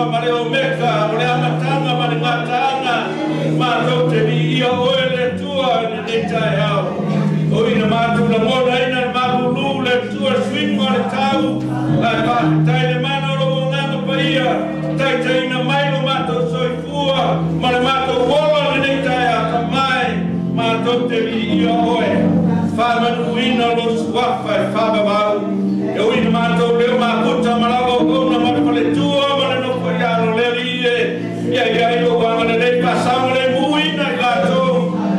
toa mare o meka, o le amatanga mare ngatanga, mātou te vi ia oe le tua ni ne tai au. O ina mātou la mona ina le marulu le tua swingo le tau, ai whakatai le mana o nganga pa ia, tai tai ina mailo mātou soifua, ma le mātou wola ni ne tai au ka mai, mātou te vi ia oe. Whamanu ina lo suafa e whababau, e o ina mātou leo mākuta malawa o kona marapale tua, ma le noko iaro le rie, ia o wanga le nei pasama le muina i lato,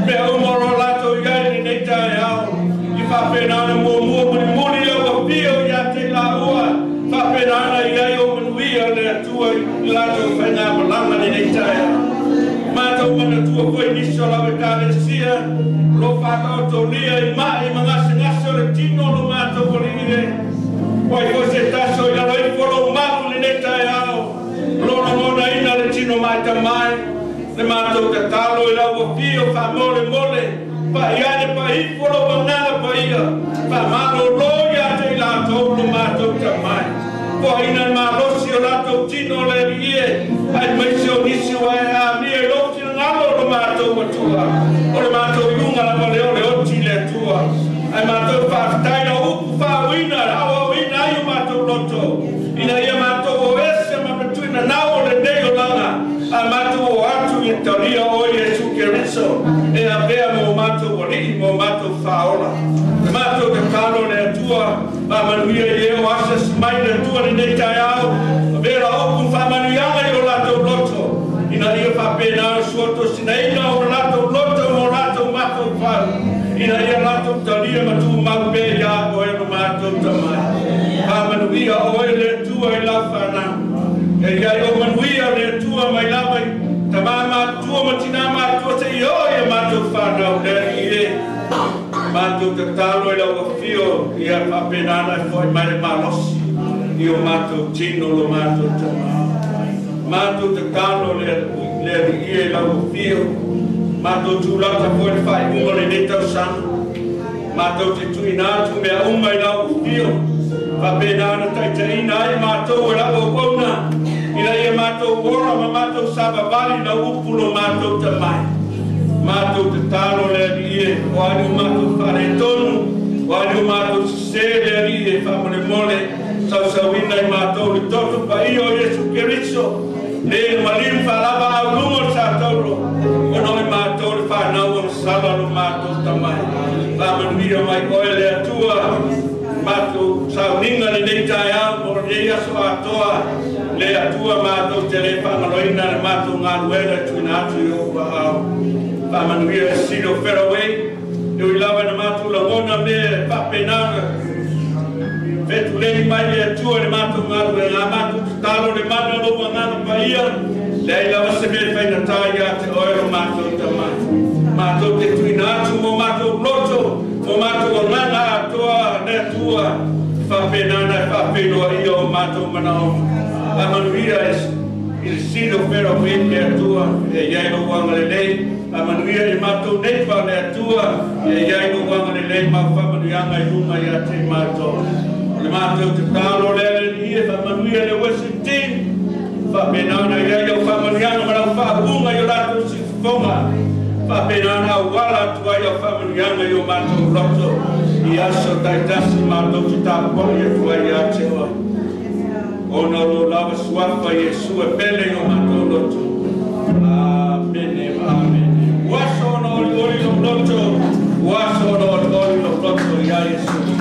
me au moro lato iai ni nei tae au, i whapenana mua muni au a pio ia te la ua, whapenana iai o manuia le atua i lato whainga malanga ni nei tae au. Mātou mana tua koe niso lawe kāle sia, lo whakao tō lia i mai mangase ngaso le tino lo mātou koringire. Wai ko se taso i alo i koro mau le ne tae au, lona mona ina le tino mai ta mai, le mātou ka talo i lau o pio wha mole, pa iane pa i koro wangana pa ia, pa malo loia te i lātou lo mātou ta mai. Ko ina marosi o lato tino le rie, ai maisi o nisi wa e a mie loti ngalo lo mātou matua, o le mātou iunga la mole o le oti le tua, ai mātou whaatai na upu whawina, awa wina ai o mātou loto, ina ia mātou o ese ma petuina nao le neo langa, a mātou o atu i tauria o Jesu Keriso, e a vea mo mātou wali, mo mātou whaola. Le mātou te kano le atua, a manuia i eo asa smai le atua ni nei tai au, a vera oku whamanuianga i o lato loto, ina ia whapena o suoto sina ina o lato loto mo lato mātou whau, ina ia lato talia matu mau pe ia o e no mātou tamai. Whamanuia o e le atua i lau whana, e iai o manuia le atua mai lawai, ta mātua matina mātua te i o e mātou whana o le i e. Mātou te talo i lau a whio i a whapenana i whai mai le malosi i o mātou tino lo mātou tamā. Mātou te talo le i e lau a whio, mātou tūlata whai le whai unga le netau sana, mātou te tuinatu mea uma i lau a whio, whapenana taitaina ai mātou e lau a wauna, ina ia mātou ora ma mātou sababali na upulo mātou tamai. Mātou te talo le rie, o anu mātou whare tonu, o anu mātou se le rie, whamare mole, sausawina i mātou le toto pa i o Jesu Keriso, le malim whalaba au lungo sa tauro, o noi mātou le whanau o sala lo mātou tamai. Whamanuia mai koe le atua, mātou sauninga le nei tai au, moro nei aso atoa, le atua mātou te le whangaroina le mātou ngā ruera tuina atu i o au. Manuia sino fairway, eu ilava na matu la mona me papenanga. Fetu lei mai le tua le matu ngaru e la matu talo le mano lo ngana paia. Le ilava se me fai na taia te oero matu tamai. Matu te tuinatu mo matu loto, mo matu ngana Atua ne tua. Papenana papeno io matu manao. Manuia il sino fairway le Atua e iai no wanga le lei. A manuia i mātou neipa le atua, e iai no wanga le lei mau whamanuianga i runga i a te mātou. Le mātou te tālo le ni e whamanuia le Washington, whapenana i ai au whamanuianga marau whapunga i o lato si whonga. Whapenana au wala tua i au whamanuianga i o mātou roto, i aso taitasi mātou te tāponi e tua i a te oa. Ona lo lava suafa Jesu e pele i o mātou roto. Amen, amen. Waso no ori lo pronto, waso no ori lo pronto, ya Jesús.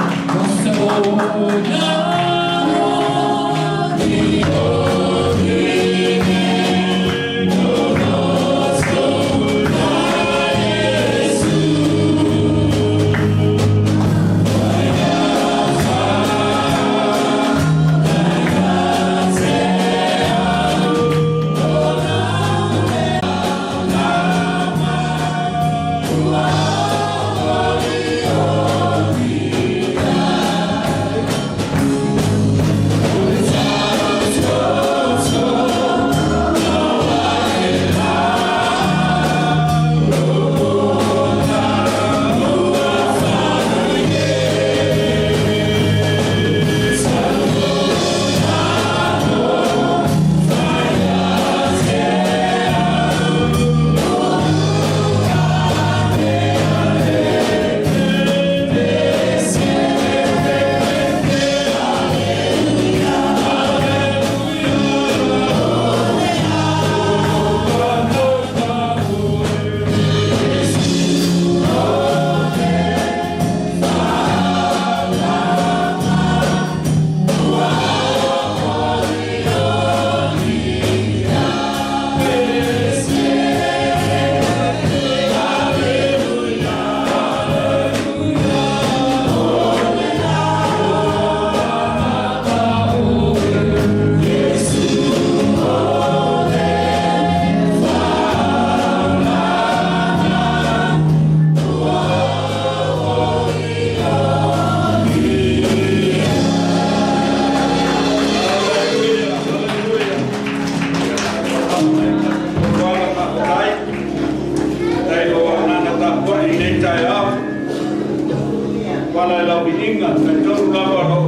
inga ka tolu lava ro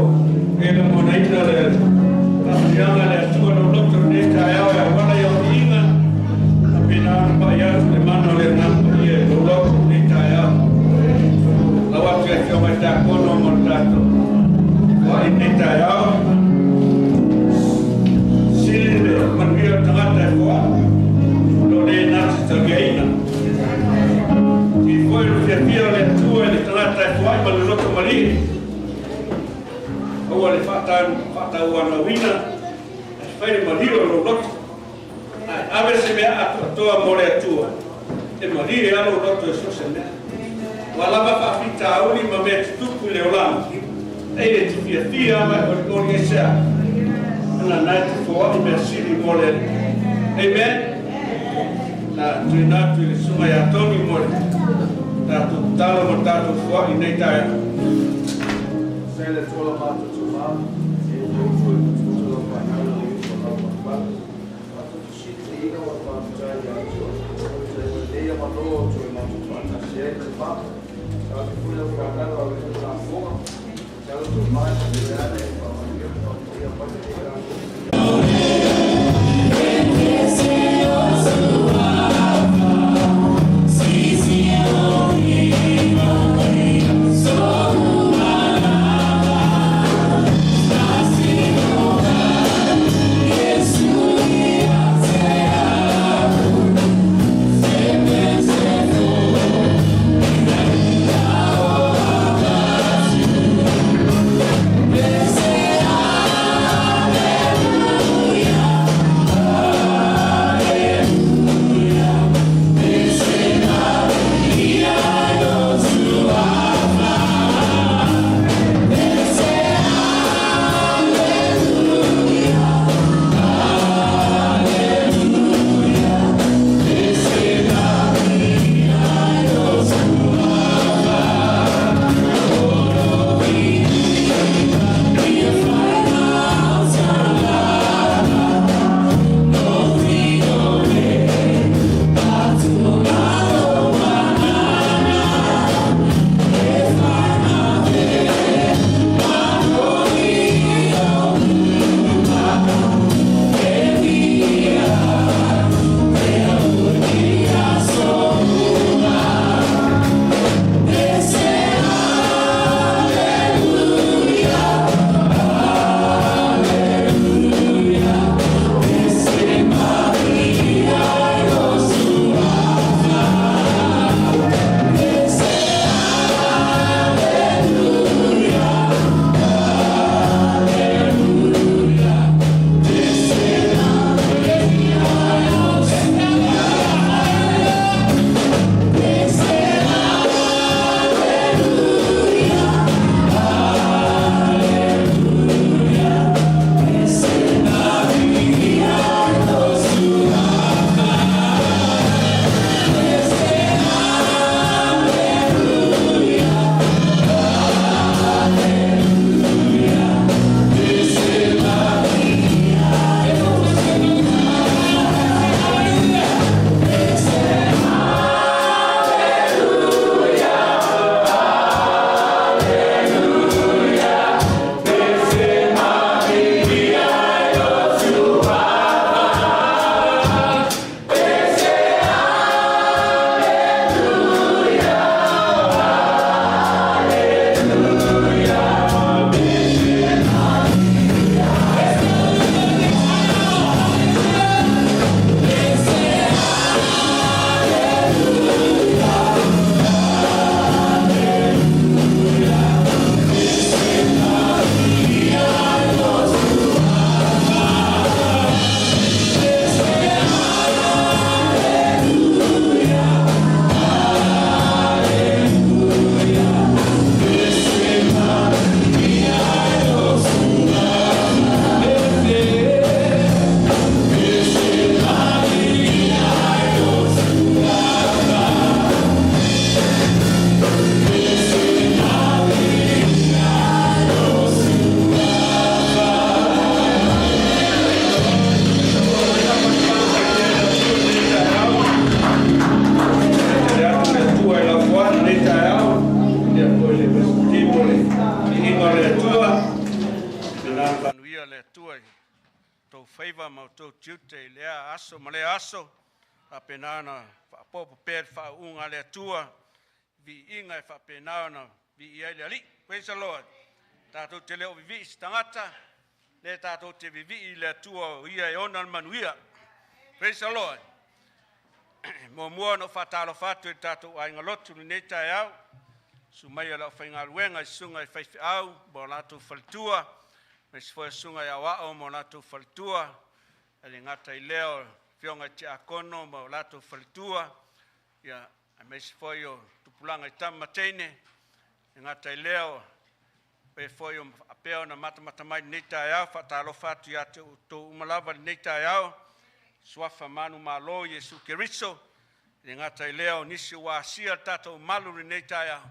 e na mona ina le kasianga le atua no loto ne ka yao ya wana ya inga a pina pa ya le mano le namba ia no loto ne ka yao lawa ke ka mai ta kono mo tato wa ne ka yao sile manuia tangata ko no le na sa geina ki foi o Filipi le tua le tangata ko ai ma le loto mali o le fata wana wina fai maliro lo loto ave se me a toa more tua e malire alo loto e so se me wala ba fa fita uli ma me tupu le olam e le tifia ma o ni sa na night for i me sili more amen na trina tu le suma ya toni more na tu talo mo tato fo i nei tai se le tola ma tu ma e yo fui tu lo pa na lo yo lo pa pa tu si te ina wa pa ja ya so le ya ma lo tu ma tu pa na se le pa sa tu fui lo pa na lo yo la fo ya lo tu ma le ya le pa ma yo ya pa te ya Yes. favor mo to tute lea aso male aso apenana popo per fa unga le tua vi inga fa penana vi ile ali. Praise the Lord. Tato te leo vi stangata le tato te vi le tua ia ona manuia. Praise the Lord. Mo mo no fatalo fatu tato ai ngalotu ni ta yao. Sumaya la fainga luenga sunga fai au bolato faltua. Mas foi sunga ya wao mo lato faltua. Ali ngata ileo fionga te akono mo lato faltua. Ya mas foi yo tupulanga tamatene. Ngata ileo pe foi yo apeo na mata mai neta ya fatalo fatu ya to umalava neta ya. Swafa manu malo Yesu Keriso. Ngata ileo nisi wa sia tato malu neta ya.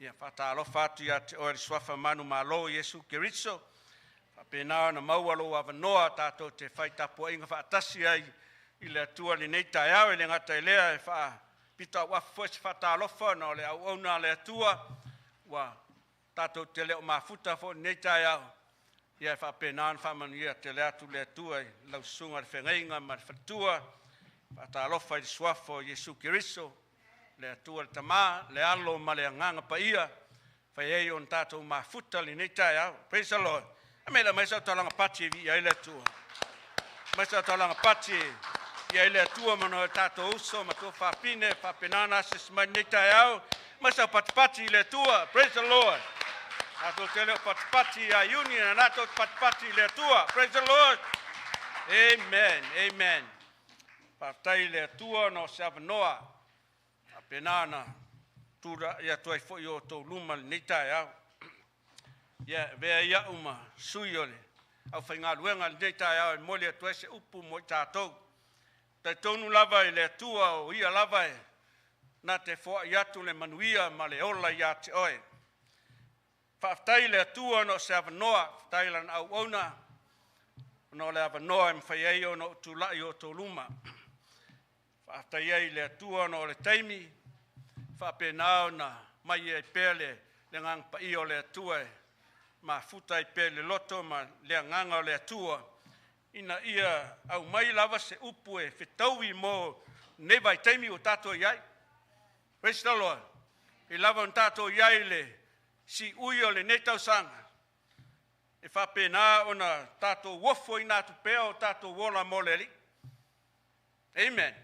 Ya fatalo fatu ya o swafa manu malo Yesu Keriso. Pena na maualo wa noa tato te faita po inga fa tasi ai ile tua le neita ya le ngata ile fa pita wa first fata lofa no le ona le tua wa tato te le mafuta fo neita ya fa pena fa manuia te le atu le tua la sunga le fenga ma fatua fata lofa i swafo Yesu Keriso le tua le tama le alo ma le nganga pa ia fa ye on tato mafuta le neita ya. Praise the Lord. Amela mai sa talanga pati ya ile tua. Mai sa talanga pati ya ile tua mano tato uso mato fa pine fa penana sis manita yao. Mai sa pati ile tua. Praise the Lord. Tato tele pati ya Iuni na nato pati ile tua. Praise the Lord. Amen. Amen. Pati ile tua no savanoa. Penana tura ya toi fo yo to luma nita yao. Ya vea ya uma suyole au fainga luenga deta ya mole tuese upu mo tato te tonu lava ile tua o ia lava na te fo ya tu le manuia male ola ya te oi fa taile tua no savanoa tailan au ona no le avanoa mfaio no tu la yo to luma fa taile tua no le taimi fa penao na mai e pele le ngang pa io le tua ma futa i pele loto ma le nganga le tua ina ia au mai lava se upu e fitaui mo ne vai taimi o tato iai. Praise the Lord. I lava o tato iai le si uio le netau sanga e fa pena ona tato wofo ina tu peo tato wola moleri. Amen.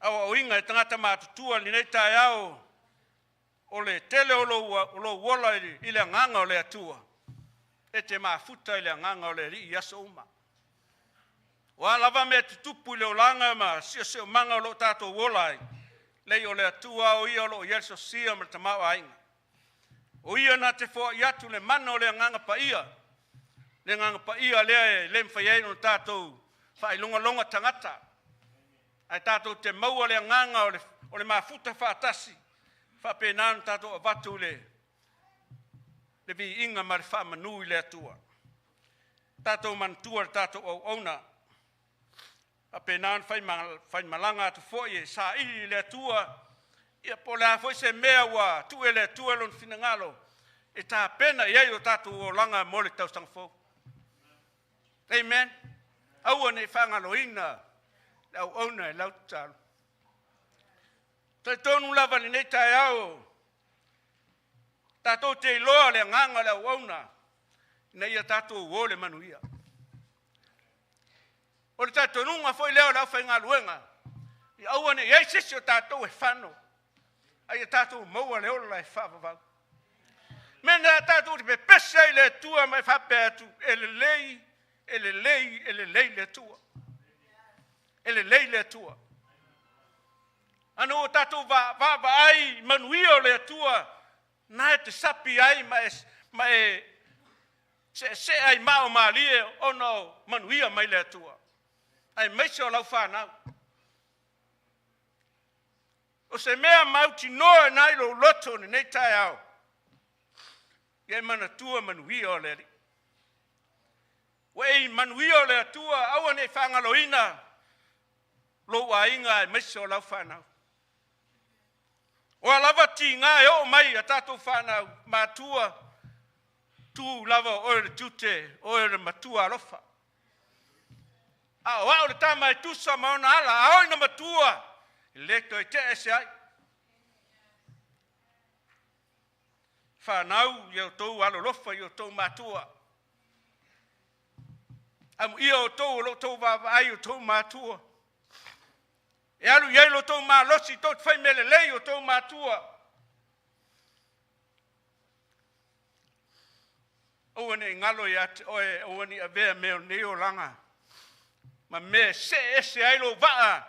Au inga e tangata matutua li neta yao o le tele o lo wola ile nganga o le atua. E te mafuta ile nganga o le ri yaso uma. Wa lava me tupu le olanga ma sio manga o lo tato wola. Le o le atua o ia lo yeso sia ma tamau ainga. O ia na te fo yatu le mana o le nganga pa ia. Le nganga pa ia le mfaiai no tato fa ilonga longa tangata. Ai tato te maua le nganga o le mafuta fa atasi. Fa penan tato avatu le vi inga mar fa manu le atua. Tato mantua tato o ona. A penan fai malanga tu foye sa ili le atua. Ia pola foi se mea wa tu ele tu elon finangalo. E ta pena ia o tato o langa mole tau sang fo. Amen. Au ne fangalo ina. Lau ona lau talo. Te tonu lava ni nei tai au. Tato te loa le nganga le wauna. Nei a tato o le manuia. O le tato nunga foi leo lau whainga luenga. I awane iei sisi o tato e whano. Ai a tato maua le ola e whavavau. Mena tato te pepesa le tua mai whape atu. Ele lei le tua. Ele lei le tua. Ano tato va ai manuia le tua. Na te sapi ai ma se ai mao malie ono manuia mai le tua. Ai meisio lau whanau. O se mea mauti noa nai lo loto ni nei tai au. Ia mana tua manuia o le ri. Wei manuia o le tua aua nei whangaloina. Lo wa inga meisio lau whanau. O lava ti ngā e o mai a tātou whanau mātua tū lava o ere tute o ere matua alofa. A o le tama e tusa maona ala, a oi na matua. Lekto e te ese ai. Whanau, iau tau alolofa, iau tau matua. Am ia o tau, lo tau vavai o tau matua. E alu iai lo tau malosi, tau te whai mele lei o tau matua. Oane ngalo ia te oe, oane a vea meo neo langa. Ma me se ese ailo waa,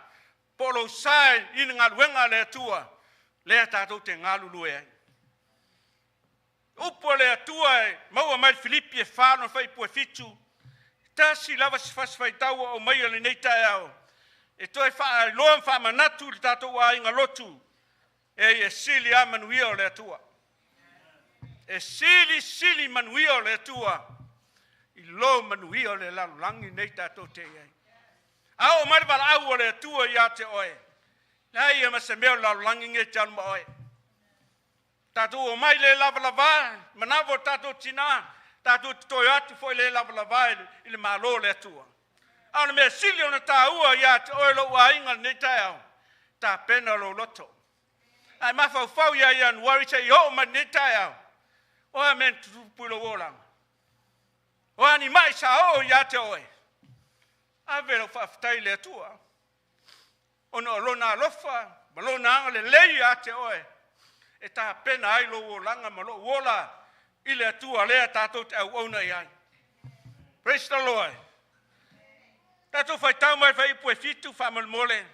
polo sai, ina ngā luenga le atua, le tātou te ngālu lue ai. Upo le atua e, maua mai Filipi e whāno whai pue fitu, tasi lava si whaswhai taua o mai ale nei tae au. E toi wha loam wha manatu le tātou a inga lotu, e sili a manuia o le atua. E sili manuia o le atua, i lo manuia o le lalolagi nei tātou te iai. Ao mai wala au o le atua ia te oe. Nei ia masa meo lalolagi nge te alma oe. Tātou o mai le lava, manawo tātou tina, tātou toi atu foi le lava i le malo le atua. Ao le mea sili o na tā ua ia te oe lo ua inga nei tae au, tā pena lo loto. Ai mawhau ia ia nuari te i ho ma nei tae au. Oe men tupulo wolang. Oe ni mai sa ho ia te oe. Ave lo whaftai le atua. Ono lona alofa, malona anga le lei ia te oe. E tā pena ai lo wolanga malo wola i le atua lea tātou te au auna iai. Praise the Lord. Tātou whai tau mai whai pue fitu whamal mole.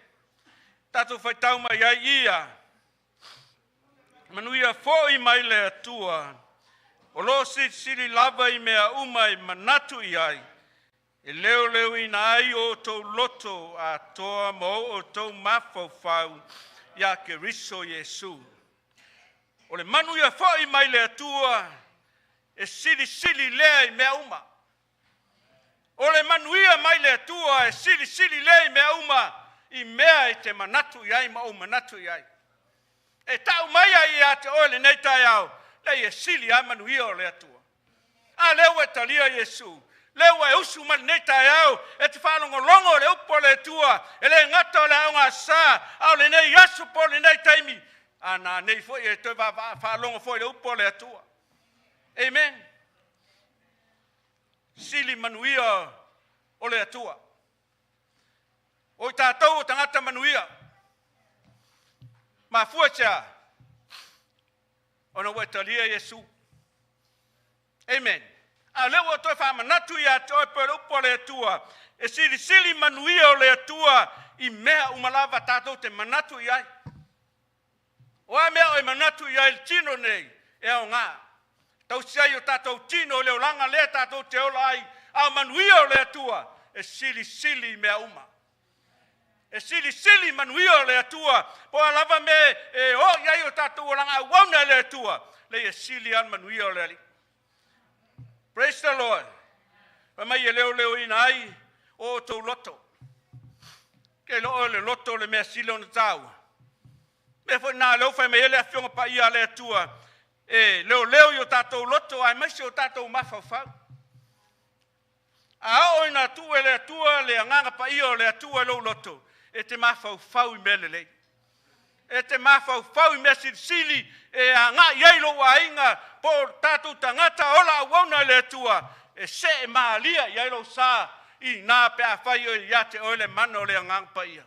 Tātou whai tau mai ai ia. Manuia fōi mai le atua. O lo sili lava i mea umai manatu i ai. E leo i na ai o tau loto a toa mo o tau mawhau ia ke riso Yesu. O le manuia fōi mai le atua e sili lea i mea uma. O le manuia mai le atua e sili lea i mea uma i mea i te manatu i ai ma o manatu i ai. E tau mai ai a te oe le nei tai au. Lei e sili a manuia o le atua. A leo e talia Yesu. Leo e usu man nei tai au. E te whanongo longo le upo le atua. E le ngata o le aunga sa. Au le nei yasu po le nei taimi. Ana nei foi e te whanongo foi le upo le atua. Amen. Sili manuia o le atua. O tātou o tangata manuia. Ma fuacha. Ona wetalia Yesu. Amen. A leo o toi whamanatu ia toi pere upo le atua. E sili manuia o le atua i mea umalava tātou te manatu iai. O a mea o manatu iai le tino nei. E au ngā. Tau siai o tātou tino leo langa lea tātou te ola ai. A manuia o le atua. E sili mea uma. E sili manuia o le atua. Po a lava me e o iai o tātou o langa wauna le atua. Le e sili an manuia o le ali. Praise the Lord. Pa mai e leo ina ai o tau loto. Ke lo le loto le mea sili o na tau. Me fo na leo fai me ele a fionga pa ia le atua. E leo i o tātou loto ai maisi o tātou mawhawhau. A o ina tu e le atua le anganga pa ia o le atua lo loto. E te mawhawhau i mele lei. E te mawhawhau i mea sili e a ngā iailo wa inga po tātou tangata ola awauna le atua. E se e maalia iailo sā i nā pea whai o ia te oile mana o le anganga pa ia.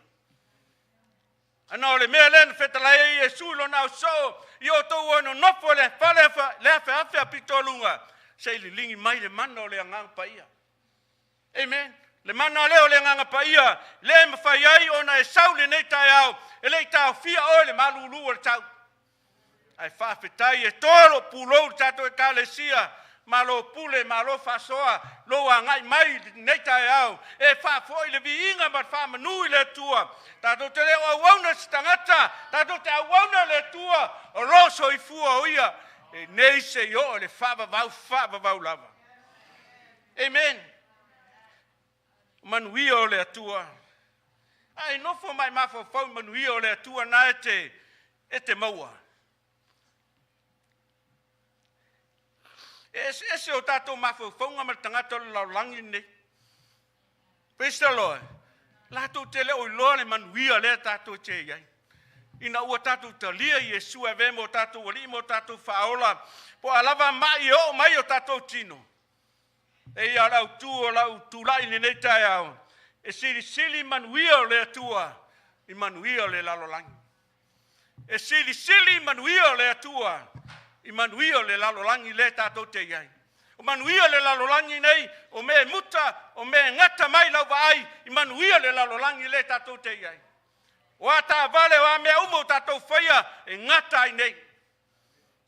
Ana o le mea lena whetalai e Yesu lo nao so i o tau ono nofo le whale a pitolunga. Se ili lingi mai le mana o le anganga pa ia. Amen. Le mana leo le nganga pa ia, le mawhai ai ona e sau le nei tai au, e le tau fia oe le malulu o le tau. Ai whawhetai e toro pulou tato e kalesia, malo pule, malo whasoa, lo a ngai mai nei tai au, e whawhoi le vi inga mat whamanui le tua. Tato te leo awauna stangata, tato te awauna le tua, o loso i fua o ia, e nei se yo le whawavau lava. Amen. Manuia o le atua. Ai nofo mai mawhawhau manuia o le atua na e te maua. Ese o tātou mawhawhau ngama tangata o lalolagi nei. Praise the Lord. Lato te le o loa le manuia le tato te iai. Ina ua tato talia Yesu e ve mo tato wali mo tato faola. Po alava mai o mai o tato tino. E ia lau tu o lau tu lai le nei tai au. E Silisili manuia o le atua. I manuia o le lalolagi. E Silisili manuia o le atua. I manuia o le lalolagi le tato te iai. O manuia le lalolagi nei, o me muta, o me ngata mai lau vaai, I manuia le lalolagi le tatou te iai. O ata vale o a mea umo tatou whaia, e ngata ai nei.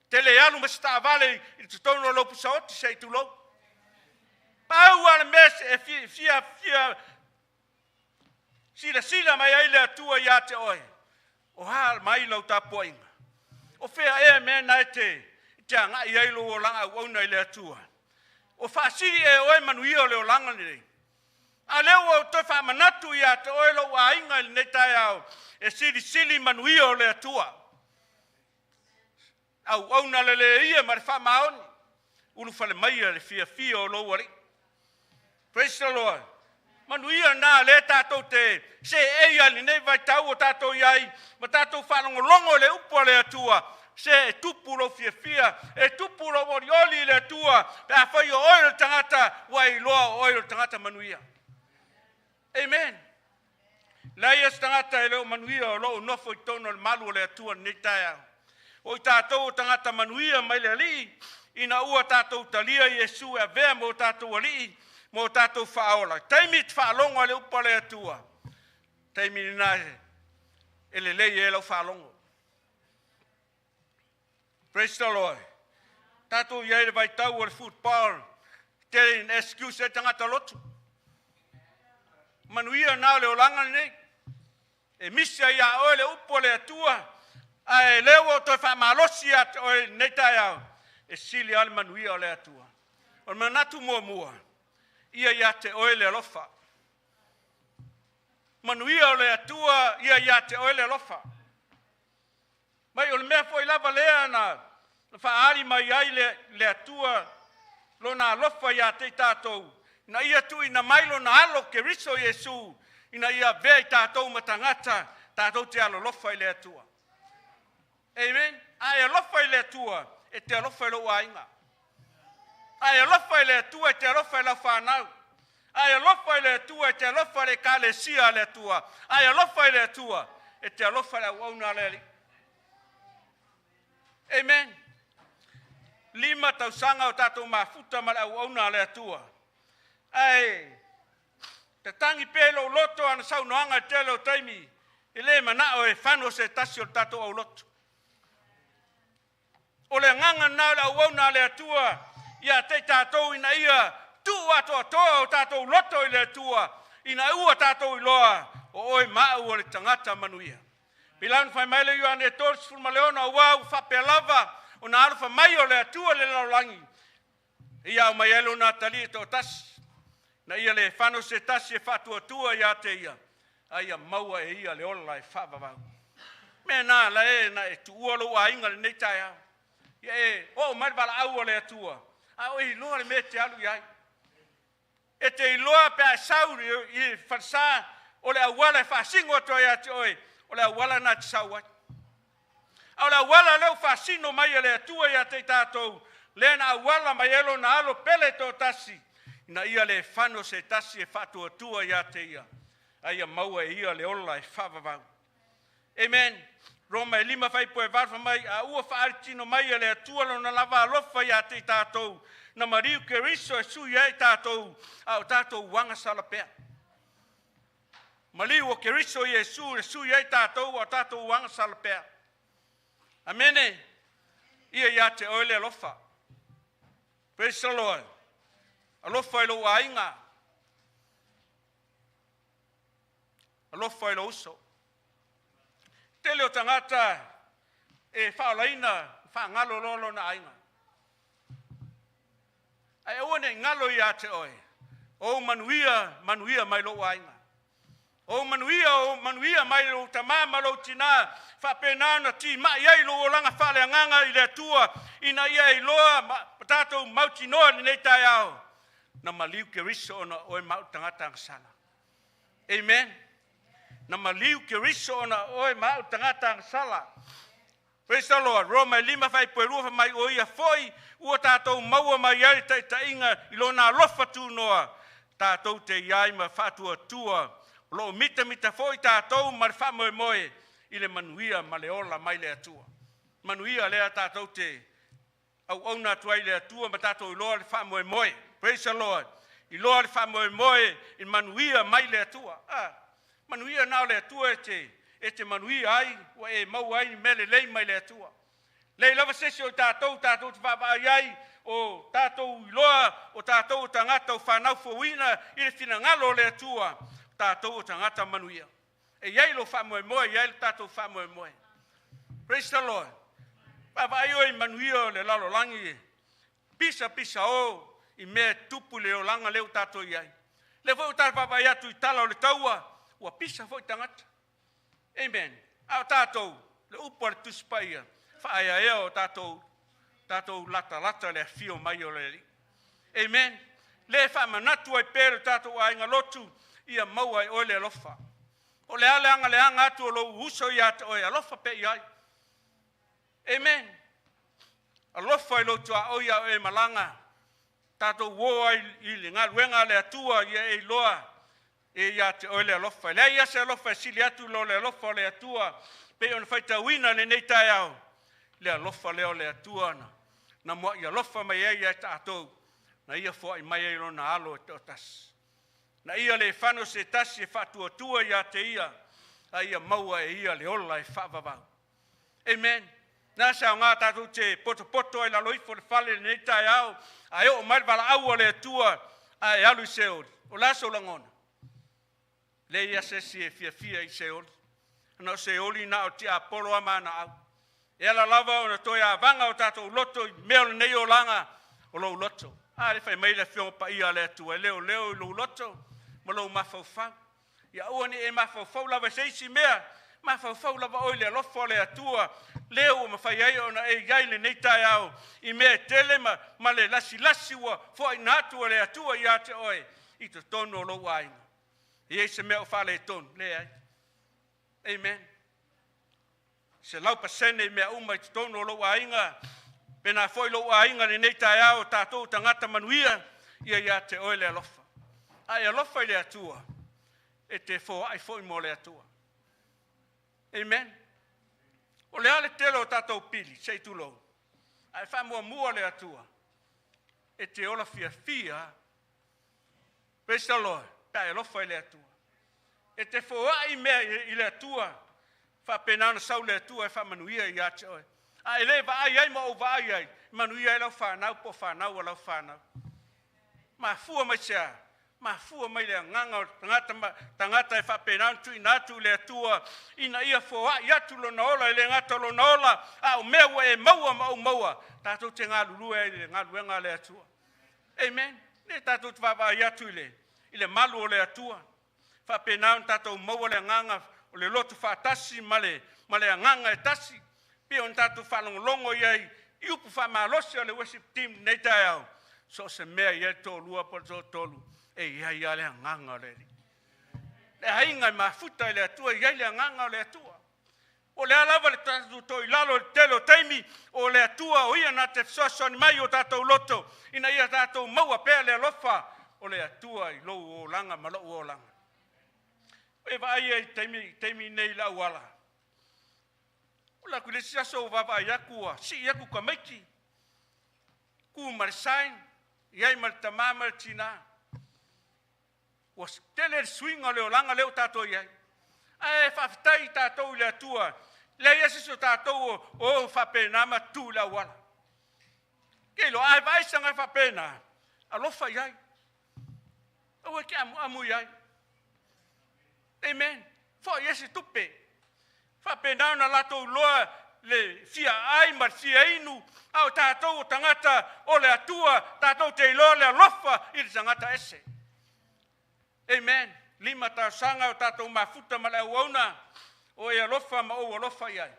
Te le alu ma sta vale, I te tono lo pusaoti sei tu lo. Pau ala mes e sila mai ai le atua ia te oe. O hal mai lau tapoinga. O fea e mena e te anga i ailo o langa au na i le atua. O whaasiri e oe manuia o leo langa nirei. A leo o toi whaamanatu ia te oe lo a inga i netai au. E Silisili manuia o le atua. Au na le ia ma le whaamaoni. Ulu whale maia le fia o lo wari. Praise the Lord. Manuia na le tatou te se eia ni nei vai tau o tatou iai. Ma tatou whanongolongo le upo le atua. Se e tupu lo fia, e tupu lo orioli le tua, pe a whai o oiro tangata, wai loa o oiro tangata manuia. Amen. Lai as tangata e leo manuia o loo nofo I tono le malu le atua ni taia. O I tātou tangata manuia mai le ali, ina ua tātou talia Yesu e vea mo tātou ali, mo tātou whaola. Taimi te whaalongo le upa le atua. Taimi ni nai, e le lei e lau whaalongo. Praise the Lord. Tato iai le vai tau o le football. Tere in excuse e tangata lotu. Manuia nao le olanga nei. E misia ia oe le upo le atua. A e leo o toi whamalosi at oe netai au. E sili ale manuia o le atua. O manatu mua. Ia ia te oe le alofa. Manuia o le atua. Ia te oe le alofa. Mai o le mea foi lava lea na whaari mai ai le atua lo na alofa ia te tātou. Na ia tu ina mailo na alo ke riso Yesu. Ina ia vea I tātou matangata tātou te alo lofa I le atua. Amen. Ai alofa I le atua e te alofa I lo ainga. Ai alofa I le atua e te alofa I la whanau. Ai alofa I le atua e te alofa I le kalesia le atua. Ai alofa I le atua e te alofa I la wauna le Amen. Lima tausanga o tātou mafuta ma au na le atua. Ai, te tangi pelo loto ana saunoanga tele o taimi. I le manao e whano se tasi o tātou au loto. O le nganga na le au na le atua. Ia te tātou ina ia tu ato atoa o tātou loto I le atua. Ina ua tātou iloa o oe mau o le tangata manuia. Pilan fai mai le Ione Tos fulma leona wau whape lava o na alfa mai o le atua le lalolagi. Ia o mai elo na tali to tas. Na ia le whano se tasi e whatua tua ia te ia. Aia maua e ia le ola e whavavau. Me na la e na e tu ualo a inga le neitai au. Ia e o mai wala au o le atua. A o I loa le me te alu iai. E te iloa pe a sauri I whansa o le awala e whasingo to ia te oe. O le awala na te sauai. O le awala leo whasino mai le atua ia te tātou. Le na awala mai elo na alo pele tō tasi. Ina ia le whano se tasi e whatua tua ia te ia. Aia maua e ia le ola e whavavau. Amen. Roma e lima whai poe warfa mai. A ua whaaritino mai le atua lo na lava alofa ia te tātou. Na mariu ke riso e sui ai tātou. Au tātou wanga salapea. Maliu o keriso Yesu le sui ai tātou o tātou wanga salapea. Amene. Ia ia te oele alofa. Praise the Lord. Alofa ilo ainga. Alofa ilo uso. Tele o tangata e whaolaina whaangalo lolo na ainga. Ai one ngalo ia te oe. O manuia mai lo ainga. O manuia mai lo tamama lo tina whapena na ti ma iai lo o langa whale nganga I le atua ina iai loa tatou mauti noa ni nei tai au na maliu ke riso ona oe mau tangata ngasala. Amen. Na maliu ke riso ona oe mau tangata sala. Praise the Lord. Roma 5:2 mai o ia foi ua tātou maua mai ai ta inga ilona lofa tu noa. Tātou te iai ma fatua tua. Lo mita foi tātou ma fa moe ile manuia ma le ola mai le atua. Manuia le tātou te au ona tuai le atua ma tātou iloa le fa moe. Praise the Lord. Iloa le fa moe in manuia mai le atua. Manuia na le atua e te manuia ai wa e mau ai mele lei mai le atua. Lei lava sesi o tātou te whapai ai o tātou iloa o tātou tangata o whanau fowina i le finangalo le atua tātou o tangata manuia. E iai lo whamoe iai lo tātou whamoe. Praise the Lord. Whapai o i manuia le lalolagi pisa o i mea tupu le o langa leo tātou iai. Le fo tātou whapai atu i tala o le taua ua pisa fo i tangata. Amen. Au tātou le upo le tuspaia. Whaia ea o tātou lata le fio mai o le li. Amen. Le whamanatu ai pēru tātou ainga lotu ia maua ai oe le alofa. O le anga atu o lo uso i atu oe alofa pe iai. Amen. Alofa i lotu a oia oe malanga. Tātou woa i le ngā luenga le atua ia e loa. E ia te oe le alofa. Le ia se alofa sili atu lo le alofa le atua. Pe on faita wina le nei tai au. Le alofa leo le atua na. Na mua i alofa mai e ia tātou. Na ia fua i mai e na alo e te otas. Na ia le whano se tasi e whatuatua ia te ia. A ia maua e ia le ola e whavavau. Amen. Nā sao ngā tātou te poto e la loifo le whale le nei tai au. A eo mai wala aua le atua. A e alu i se ori. O laso langona. Le ia se si e fia i se ori. Na se ori na o ti apolo ama na au. E ala lava o na toi a vanga o tātou loto i meo le nei o langa o lou loto. A le whai mai le whionga pa ia le atua. Leo i lou loto. Ma lou mawhauwhau. Ia ua ni e mawhauwhau lava se isi mea. Mawhauwhau lava oi le alofo le atua. Leo o mawhai ai o na e gai le nei tai au. I mea tele ma le lasi ua. Fua i nātua le atua i ate oi. I to tono o lou ainga. I eise mea o whale e tonu. Le ai. Amen. Se lau pasene mea uma i to tono o lou ainga. Pena foi lo ainga ni nei tai au tātou tangata manuia. Ia te oi le alofa. Ai alofa i le atua. E te fo ai foi mo le atua. Amen. O le ale telo tātou pili, sei tu lou. Ai wha mua le atua. E te ola fia. Praise the Lord. Pai alofa i le atua. E te fo ai mea i le atua. Wha penana sau le atua e wha manuia i ate oi. Ai le va ai ma o va ai. Manuia e lau whanau po whanau o lau whanau. Ma fua mai sea. Ma fua mai le nganga tangata e whapenau tu inatu le atua. Ina ia fua i atu lo naola e le ngata lo naola. A o mewa e maua. Tātou te ngā lulua e le ngā luenga le atua. Amen. Ne tātou te whawa i atu i le malu o le atua. Whapenau tātou maua le nganga o le lotu whatasi ma le nganga e tasi. Pia on tātou whalongolongo iai. I upu whamalosi o le worship team nei tai au. So se mea i e tōlua po tōlu. E ia le nganga le li. Le hainga i mafuta i le atua, ia le nganga o le atua. O le alawa le tātou toi lalo le telo teimi o le atua o ia na te fsosoni mai o tātou loto. Ina ia tātou maua pēr le alofa o le atua i lou o langa ma lou o langa. E vai e teimi nei la wala. O la kule siaso vava yakua, si yaku ka maiki. Ku marsain, iai mal tamama tina. Was tele swing ole olanga leo tato iai. Ai fafitai tato le atua. Le yesiso tato o fa pena ma tu la wala. Ke lo ai vai sanga fa pena. Alofa iai. O ke amu iai. Amen. Fo yesi tupe. Fa pena na lato loa le fia ai ma fia inu. Au tato tangata o le atua. Tato te lo le alofa i tangata ese. Amen. Lima ta sanga o tato mafuta ma le uona. O e alofa ma o alofa iai.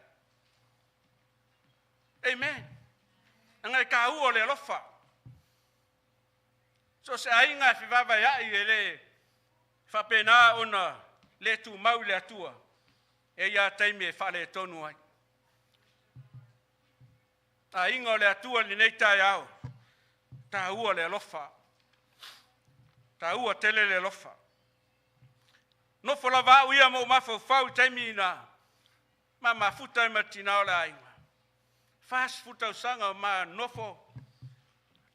Amen. Angai ka u o le alofa. So se ainga fi vava iai ele. Fa pena ona le tu mau le atua. E ia taimi e whale tonu ai. A inga le atua li nei tai au. Ta ua le alofa. Ta ua tele le alofa. No fola va uia mo mafau taimi na. Ma mafuta ma tinao le ainga. Fast futa usanga ma nofo.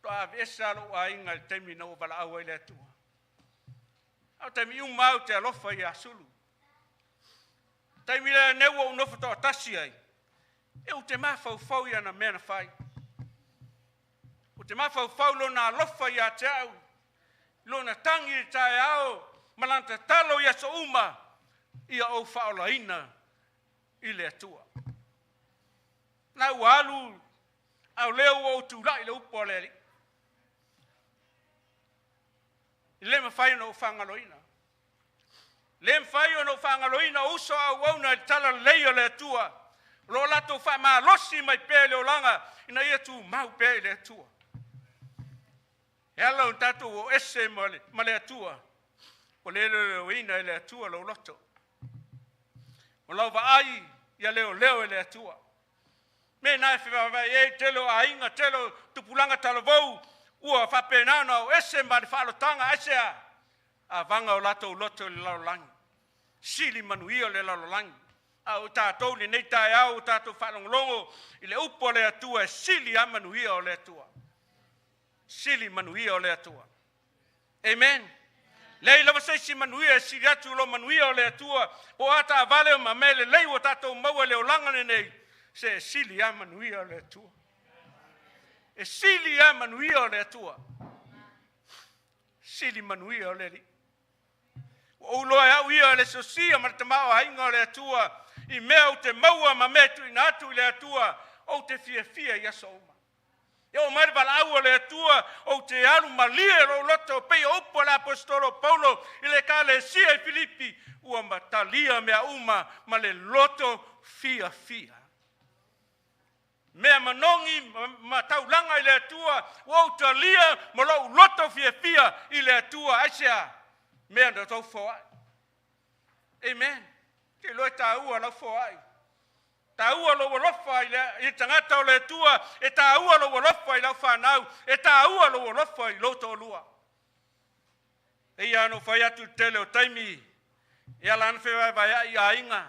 To avesa lo ainga taimi no bala au le atua. Au taimi mau te alofa ia sulu. Taimi le neua unofo to atasi ai. E o te mafau ia na mena fai. O te mafau lo na alofa ia te au. Lo na tangi i tae au. Malanta talo ia so uma. Ia o whaolaina i le atua. Na ualu au leo o tūrai le upo leri. I le mawhai no whangaloina. Le mawhai no whangaloina uso au wauna i tala leio le atua. Lo lato wha maa losi mai pēle o langa. Ina ia tu mau pēle atua. E ala un tatu o ese ma le atua. O le ina i le atua lo loto. O lau wa ai ia leo e le atua. Me nai whiwawai e telo a inga telo tupulanga talo vau. Ua whapenana o ese ma le whalotanga ese a. A vanga o lato loto le lalolangi. Sili manuia le lalolangi. Au tātou ni nei tae au tātou whalonglongo. I le upo le atua sili a manuia o le atua. Sili manuia o le atua. Amen. Lei lava seisi manuia sili atu lo manuia o le atua. O ata avale o mamele lei o tātou maua le o langane nei. Se sili a manuia o le atua. E sili a manuia o le atua. Sili manuia o le li. O loa au ia le sosia ma te mao hainga o le atua. I mea o te maua ma metu ina atu i le atua. O te fia ia so uma. E o mare bala au o le atua. O te alu malia lo loto pei opo le apostolo Paulo. I le ka le sia i Filipi. Ua matalia mea uma ma le loto fia. Mea manongi ma taulanga i le atua. O talia ma lo loto fia i le atua. Aisea. Mea na tau fōai. Amen. Ke loe tā ua lau fōai. Tā ua lo walofa i tangata o le tua. E tā ua lo walofa i lau whanau. E tā ua lo walofa i loto lua. E ia no whai atu tele o taimi. E ala ana whewai vai i a inga.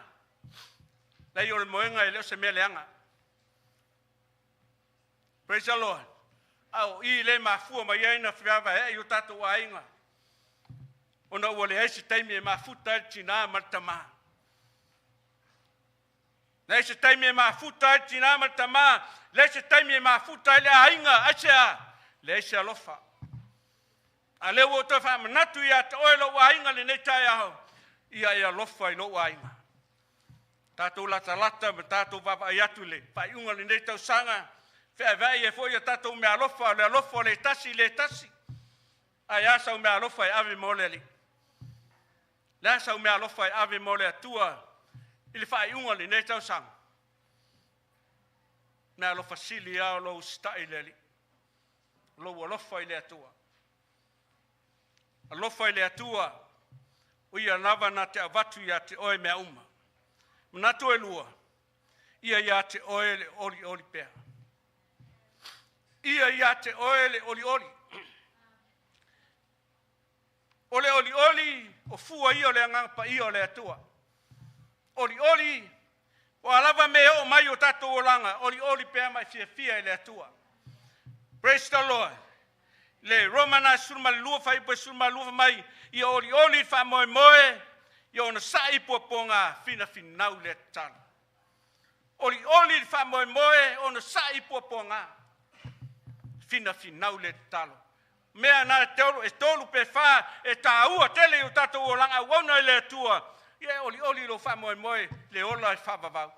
Lei o le moenga i leo se mea leanga. Praise the Lord. Au i le mafua mai aina whewai vai i o tato a inga. Ona ua le eisi taimi e mafuta e tina martama. Le eisi taimi e mafuta e tina martama. Le eisi taimi e mafuta e le ainga asea. Le eisi alofa. A leo o te wha manatu ia te oe lo ainga le nei tai aho. Ia e alofa i lo ainga. Tātou lata ma tātou vava i atu le. Pai unga le nei tau sanga. Whea vai e fo ia tātou me alofa le tasi. Ai asa o me alofa e ave moleli. La sa me alofa e ave mo le atua. Ili fai unga li nei tau sang. Me alofa sili au lo stai leli. Lo alofa i le atua. Alofa i le atua. Uia lava na te avatu ia te oe mea uma. Manatu e lua. Ia ia te oe le oli pea. Ia ia te oe le oli. Ole oli o fua i o le angapa i o le atua. Oli o alava me o mai o tato o langa. Oli pea mai fia i le atua. Praise the Lord. Le romana surma lua fai po surma lua mai i oli fa moe i ona sai poponga fina finau le tala. Oli fa moe ona sai poponga fina finau le tala. Mea na tolu pe fa e taua tele o tatou o langa wana i le atua. Ie oli lo fa moe le ola i fa vavau.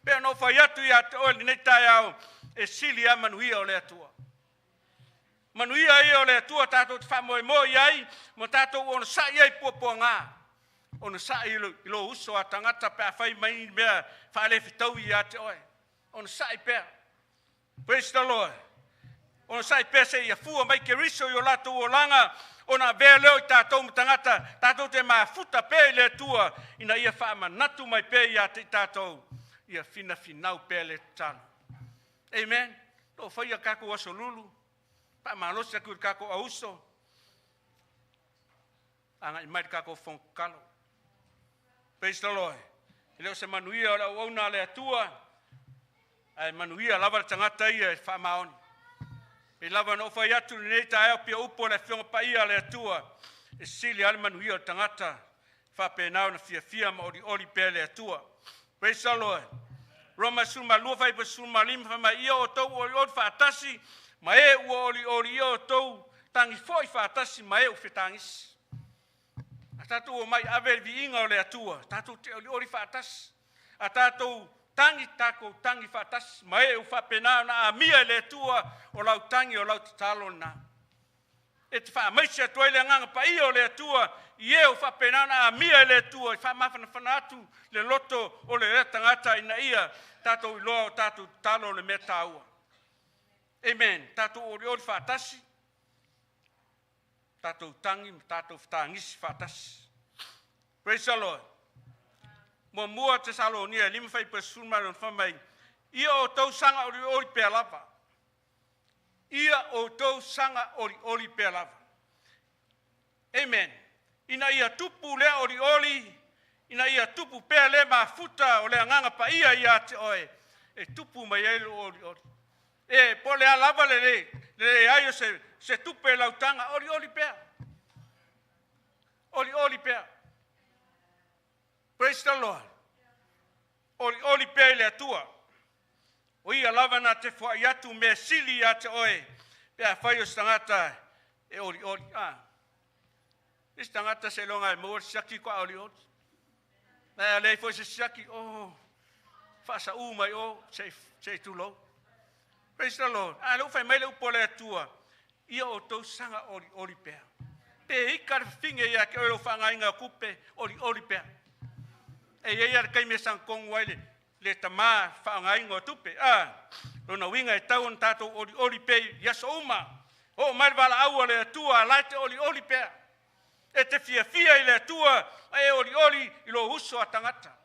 Pea no fa iatu ia te oli nei tai au e sili a manuia o le atua. Manuia i o le atua tatou te fa moe iai mo tatou ona sa iai puapuanga. Ona sa i lo uso a tangata pe a fai mai mea fa le fitau i a te oe. Ona sa i pea. Praise the Lord. Ona sai pese ia fua mai ke riso yo lato o langa. Ona veo tātou tangata, tātou te mafuta pe le tua, ina ia whaama natu mai pe ia te tātou, ia fina finau pe le tano. Amen. Tō whaia kako aso lulu, pa malosi aku kako auso, anga i mai kako whonkalo. Praise the Lord. Leo se manuia o auna le atua, ai manuia lava tangata ia whaamaoni. E lava no fai atu nei tae pia upo le whionga pa ia le atua. E sili ale manuia o tangata. Whape nao na fia ma ori pe le atua. Praise the Lord. Roma suma lua fai pa suma lima fa ma ia o tau ori whaatasi. Ma e ua ori ia o tau tangi foi whaatasi ma e u whetangisi. A tātou o mai ave vi inga o le atua. Tātou te ori whaatasi. A tātou tangi whatas, mai u whapena na a mia le tua o lau tangi o lau talo na. E te wha maisia toi le nganga pa i o le tua, i e u whapena na a mia le tua, i wha mawhana whanatu le loto o le retangata ina ia, tātou iloa o tātou talo le mea tāua. Amen. Tātou ori whatasi, tātou tangi, tātou whatangisi whatasi. Praise the Lord. Mo mua te Salonia, lima fai pesulma non famai. Ia o tau sanga ori pe lava. Ia o tau sanga ori pe lava. Amen. Ina ia tupu le ori, ina ia tupu pe le mafuta o le nganga pa ia te oe. E tupu mai ele ori. E po le lava le aio se tupe lautanga ori pe. Ori pe. Praise the Lord. Ori pe le atua. O ia lava na te fua iatu me sili a te oe. Pea whai o stangata e ori. E stangata se longa e mawar siaki kwa ori. Nea lei fo se siaki. Whasa umai se tulo. Praise the Lord. Lo fai mai le upo le atua. Ia o tau sanga ori pea. Pe ikar finge ia ke oro whanga inga kupe ori pea. E ia kai me sang kong wai le tama whaangai ngō tupe. Rona winga e tau on tātou ori pe yaso uma. O mai wala aua le atua lai te ori pea. E te fia i le atua e ori i lo huso a tangata.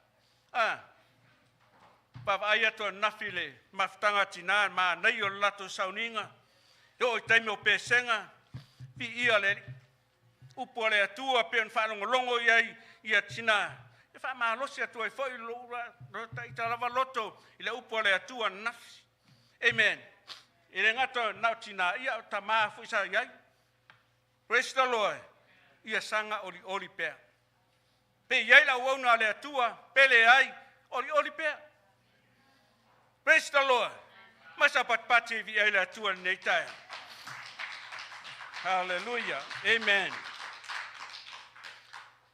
Pava ai ato nafi le maftanga tina ma nei o lato sauninga. E o taime o pesenga. Pi ia le upo le atua pe on whanongo longo ia tina. E wha maa losi atua i fwoi rota i talawa loto i le upo le atua nafi. Amen. I le ngato nau tina ia o ta maa fwoi sa iai. Praise the Lord. Ia sanga ori pea. Pe iai la uauna le atua, pele ai, ori pea. Praise the Lord. Masa patpati vi ai le atua nei taia. Hallelujah. Amen.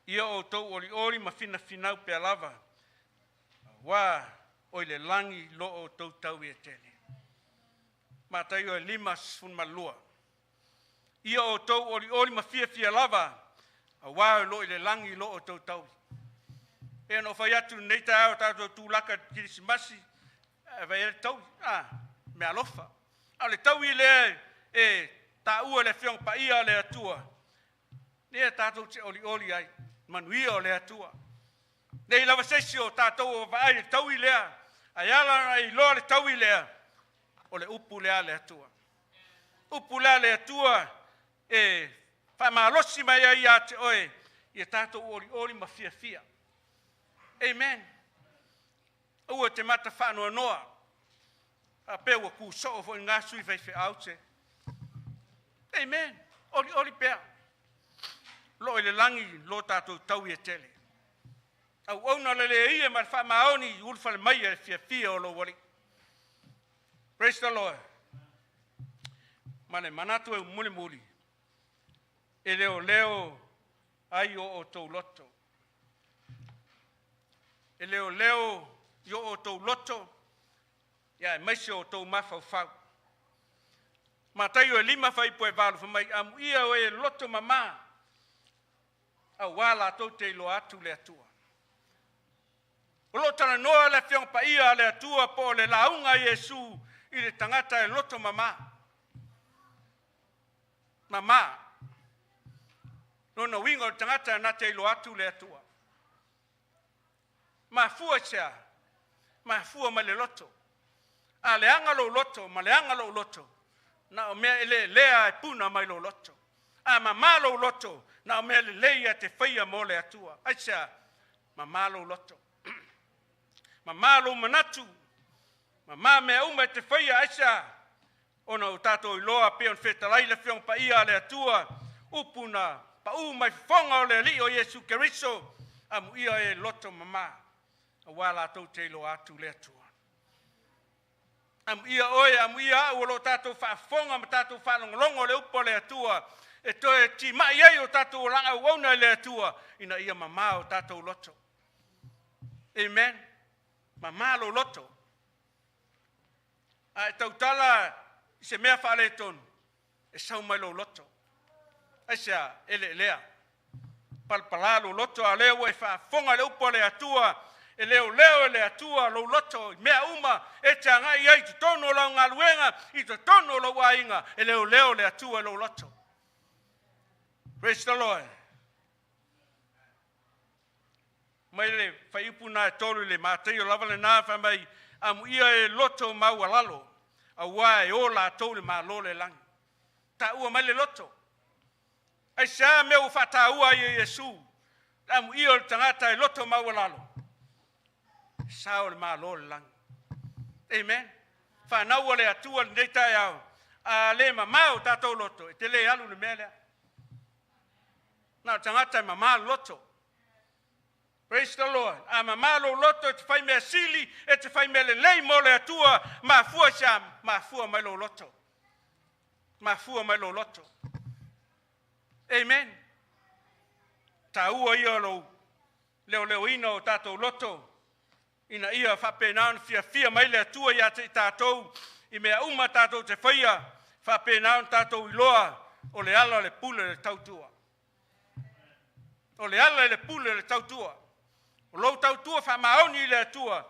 Ia o tau ori ma finau pe lava. Wa oi le langi lo o tau e tele. Ma tai o lima sun malua. Ia o tau ori ma fia lava. Wa lo le langi lo o tau. E no fai atu nei ta o tātou tūlaka kirisimasi. Vai ele tau. Me alofa. Ale tau i le ta ua le whiong pa ia le atua. Nea tātou te ori ai. Manuia o le atua. Nei lava seisi o tātou o vai tau i lea. Ai ala i loa le tau i lea. O le upu lea le atua. Upu lea le atua whamalosi mai ai a te oe. I tātou ori ma fia. Amen. Ua te mata whanua noa. A pewa ku so o ngā sui vai au te. Amen. Ori pea. Lo le langi lo tātou tau e tele. Au ona le ia mar whamaoni urfa le mai e fia o lo wari. Praise the Lord. Mane manatu e muli. E leo ai o tau loto. E leo yo o tau loto. Ia maise o tau mawhau. Matai o lima fai poe valu whamai amu ia o e loto mama. A wala tau te ilo atu le atua. O lo tana noa le whiong pa ia le atua po le launga Yesu i le tangata e loto mama. Mama. Nona wingo tangata na te ilo atu le atua. Mafua sia. Mafua male loto. A leanga lo loto, ma leanga lo loto. Na o mea ele lea e puna mai lo loto. A mama lo loto, na o mea le leia te whaia mo le atua. Aisa, mama lo loto. Mama lo manatu. Mama mea uma te whaia aisa. Ona o tato i loa peon whetarai le whiong pa ia le atua. Upuna, pa u mai whonga o le li o Yesu Keriso. Amu ia e loto mama. A wala tau te lo atu le atua. Amu ia oe, amu ia au lo tato whaafonga ma tato whalongolongo le upo le atua. E toe ti mai ei o tato langa uauna le atua. Ina ia mama o tato loto. Amen. Mama lo loto. A tautala se mea whale tonu. E sau mai lo loto. Aisa ele lea. Palpala lo loto a leo e whaafonga le upo le atua. E leo le atua lo loto mea uma e te angai ai te tono lau ngā luenga i te tono lau ainga e leo le atua lo loto. Praise the Lord. Mai le whaipuna e toru le mātai o lava le nā whamai amu ia e loto maua lalo a wai o la tau le mā lo le langi. Ta ua mai le loto. Ai sea mea u whata ua i Yesu amu ia o tangata e loto maua lalo. Sao le malo le lang. Amen. Fa na wale atua le tai au. A le mama o tato loto. E te le alu le mele. Na tangata mama loto. Praise the Lord. A mama lo loto e te fai mea sili e te fai mea le lei mo le atua ma fua siam. Ma fua mai lo loto. Ma fua mai lo loto. Amen. Ta ua ia lo leo ino o tato loto. Ina ia whapenaan fia mai le atua ia te tātou i mea uma tātou te whaia whapenaan tātou i loa o le ala le pule le tautua. O le ala le pule le tautua. O lou tautua whamaoni le atua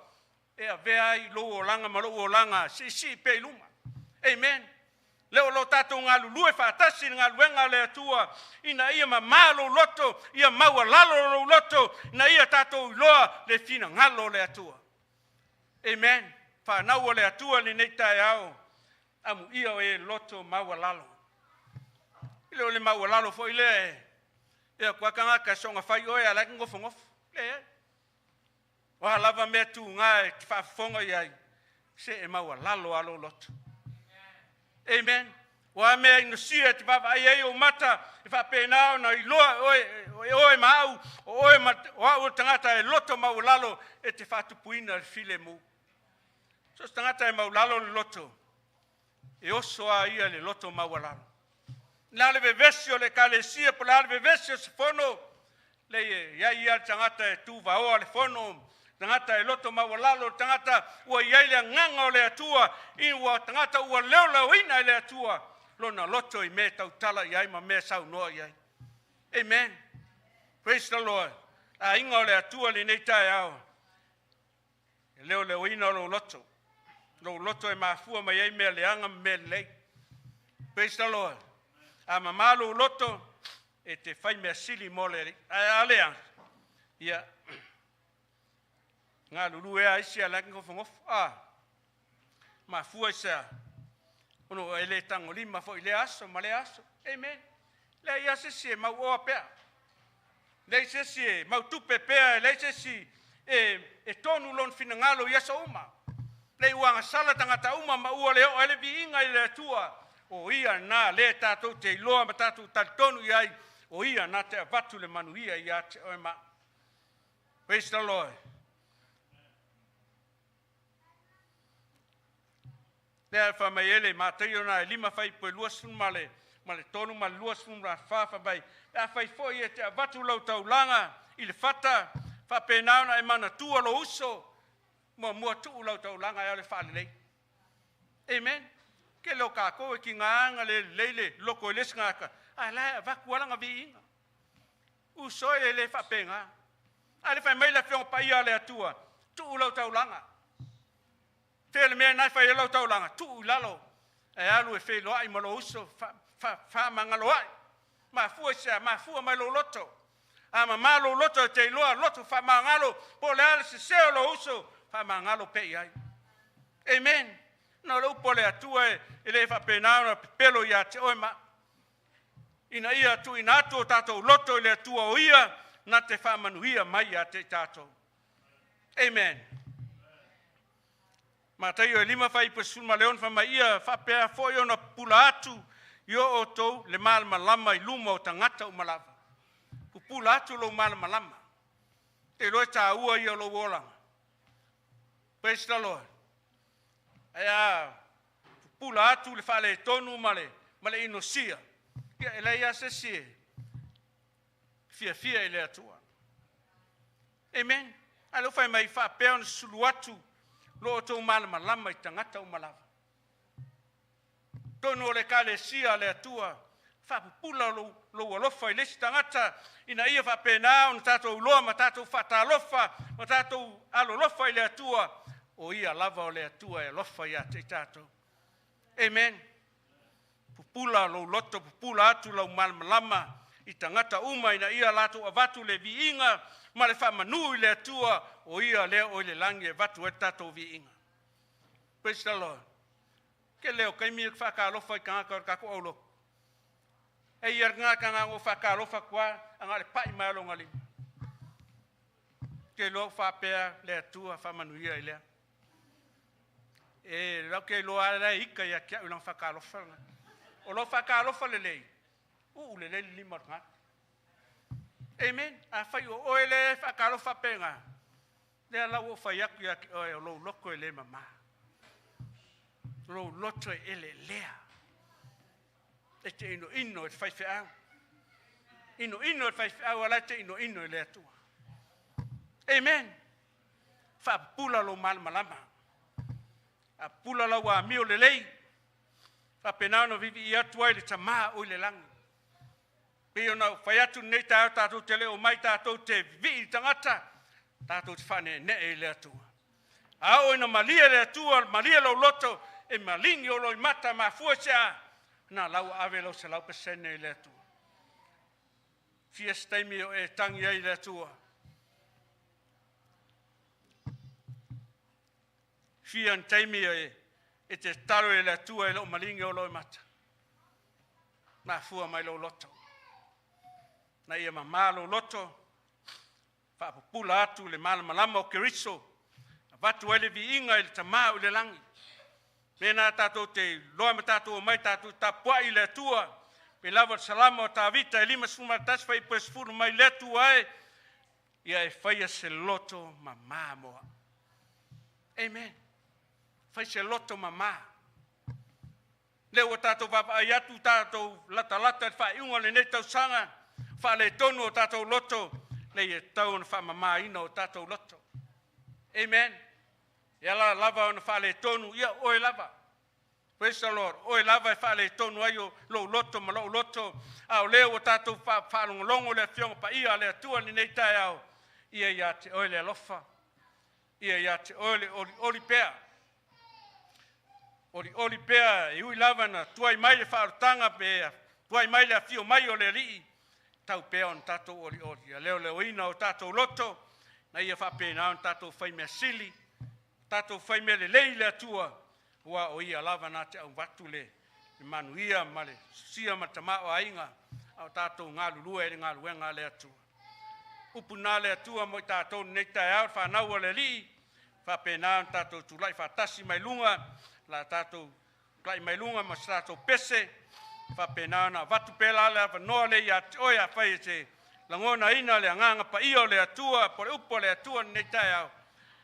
e a vea i lou o langa ma lou o langa si pe luma. Amen. Leo lo tātou ngā lulue whaatasi ngā luenga le atua ina ia ma malo loto, ia maua lalo loto, ina ia tātou i loa le fina ngalo le atua. Amen. Whanau le atua ni nei tai au, amu ia o e loto maua lalo. Ile o le maua lalo fo ile e kua kanga ka songa whai oe a laki ngofo ngofo. Le Wa lava mea tu ngā e ki whaafonga iai, se e maua lalo alo loto. Amen. Wa mea ino sia te papa ai o mata e whapenao na i loa oe mau o tangata e loto mau lalo e te whatupuina le file mu. So tangata e mau lalo le loto e oso a ia le loto mau lalo. Nā le vevesio le kalesia po la le vevesio se fono le ia tangata e tu vaoa le fono tangata e loto maua lalo, tangata ua iai le nganga o le atua, ua tangata ua leo ina le atua, lona loto i me tautala iai ma me sau noa iai. Amen. Praise the Lord. A inga o le atua li nei tai au. Leo ina lo loto. Lo loto e mafua ma iai me le anga me lei. Praise the Lord. A mamalo loto e te fai mea sili mo le alea. Ia. Ngā lulu ea isi a laki ngofo. Ma fua isa. Ono e le tango lima fo i le aso, ma le aso. Amen. Le ia sesi e mau oa pea. Le sesi e mau tupe pea, le sesi e tonu lon fina ngalo i asa uma. Le uanga sala tangata uma ma ua leo ele vi inga i le atua. O ia na le tatou te iloa ma tatou tatonu i ai. O ia na te avatu le manuia i ate oe ma. Praise the Lord. Lea fa mai ele mātai ona e lima fai po lua sun male tonu ma lua sun ra fa bai. Lea fai foi e te avatu lau taulanga i le fata fa penauna e mana tua lo uso mua tu lau taulanga e le fa lei. Amen. Ke lo ka ko ki nganga le leile loko le ngaka. Ai la va kuala vi inga. Uso e le fa penga. Ai le fai mai la fiong pa ia le atua. Tu lau taulanga. Tele me nai fai lau taulanga tu lalo e alu e fe lo ai malo uso fa mangalo ai ma fu sia ma fu mai lo loto ama malo loto te loa loto fa mangalo po le al se lo uso fa mangalo pe ai amen no lo po le atua e le fa penao pelo ya te o ma ina ia tu ina tu tato loto le atua o ia na te fa manuia mai ya te tato amen Mata yo lima fai pesul maleon fa mai ia fa pe fo yo na pula atu yo o to le mal malama i luma o tangata o malava pula atu lo mal malama te lo ta ua yo lo wola praise the Lord aya pula atu le fa le tonu male inosia ya ele ya se si fia ele atua amen alo fai mai fa pe on sulu atu lo to malama lama i tangata o malava tono le kale sia le atua fa pula lo lofa i le tangata ina ia fa pena on tato lo ma tato fa ta lofa ma tato alo lofa i le atua o ia lava o le atua e lofa ia te tato amen pula lo loto pula atu lo malama lama i tangata uma ina ia lato avatu le viinga ma le fa manu i le atua o ia le o le langi e vatu e tato viinga praise the Lord ke leo kai mi fa ka lo fa ka ko lo e yer nga ka ngo fa ka lo fa kwa anga le pai ma lo ngali ke lo fa pe le atua fa manu ia ile e lo ke lo ala ika ya kia lo fa ka lo fa o lo fa ka lo fa le le lima nga amen a fa yo o ele fa ka lo fa pe nga le la wo fa ya o lo loko ele mama lo loto ele lea e te ino e fai fea ino e fai fea wala te ino e lea tua amen fa pula lo mal malama a pula lo wa mio le lei fa penano vivi ia tua le tama o le lang pio na fai atu nei ta tu te le o mai ta tu te vi tangata ta tu fane ne e lea tua a o ina malia le tua malia lo loto e malingi o loi mata ma fuasia na lau ave lo se lau pesene le tu fiesta mi o e tangi ai le tua fian taimi e te taro e le tua e lo malingi o loi mata ma fua mai lo loto na ia mamalo loto fa pula atu le malama o keriso vatu ele vi inga il tamau le langi Pena tato te loa me tato mai tato tapua i le tua. Pe lava salama o ta vita e lima suma tas fai pues furu mai le tua e. Ia e fai se loto mama moa. Amen. Fai se loto mama. Leo tato vava ayatu tato lata fai unga le ne tau sanga. Fa le tonu o tato loto. Le e tau na fa mama ina o tato loto. Amen. Ia la lava ona fa le tonu ia oe lava. Praise the Lord. Oe lava e fa le tonu ayo lo loto ma lo loto. Au leo o tato fa longo le fionga pa ia le atua ni nei tai au. Ia ia te oe le alofa. Ia ia te oe le oli pea. Oli pea e ui lava na tuai mai le whaarutanga pea. Tuai mai le fio mai o le rii. Tau pea on tato oli. Ia leo ina o tato loto. Na ia wha pena on tato whai mea sili. Tato fai mele leile atua wa o ia lava na te au watu le manuia male sia matama o ainga au tato ngalu lua e ngalu wenga le atua upuna le atua mo tato neita au fa na o le li fa pena tato tulai fa tasi mai lunga la tato klai mai lunga ma tato pese fa pena na watu pela le fa no le ya oia fai se langona ina le nganga pa io le atua por upo le atua neita au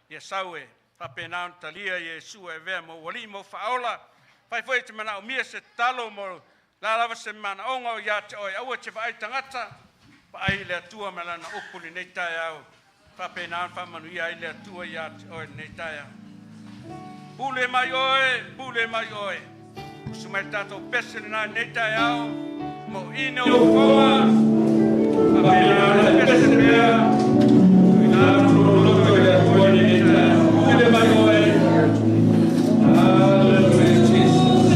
ia saue Papenan talia Yesu e vea mo wali mo faola. Pai foi te mana o mia se talo mo la lava se mana onga o ya te oi aua te vai tangata. Pa ai le atua me lana upuli nei tai au. Papenan fa manuia ai le atua ya te oi nei tai au. Pule mai oe. Sumai tato pese na nei tai au. Mo ine o koa. Papenan pese mea. Ina loto le atua nei tai au. Hallelujah, Jesus.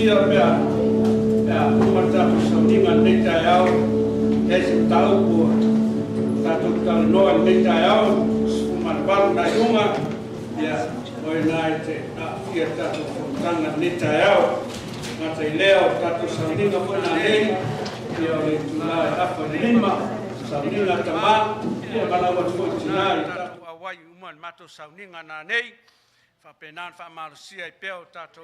ia pea kumata sauninga neta yao ese tau ko tatu tau noa neta yao kumaparu na yunga ya oi nai te ia tatu tanga neta yao ngata ileo tatu sauninga puna nei ia ole tulai apa lima sauninga tama ia malawa tuo tinai tatu awai uman mato sauninga na nei fa penan fa malusia i peo tatu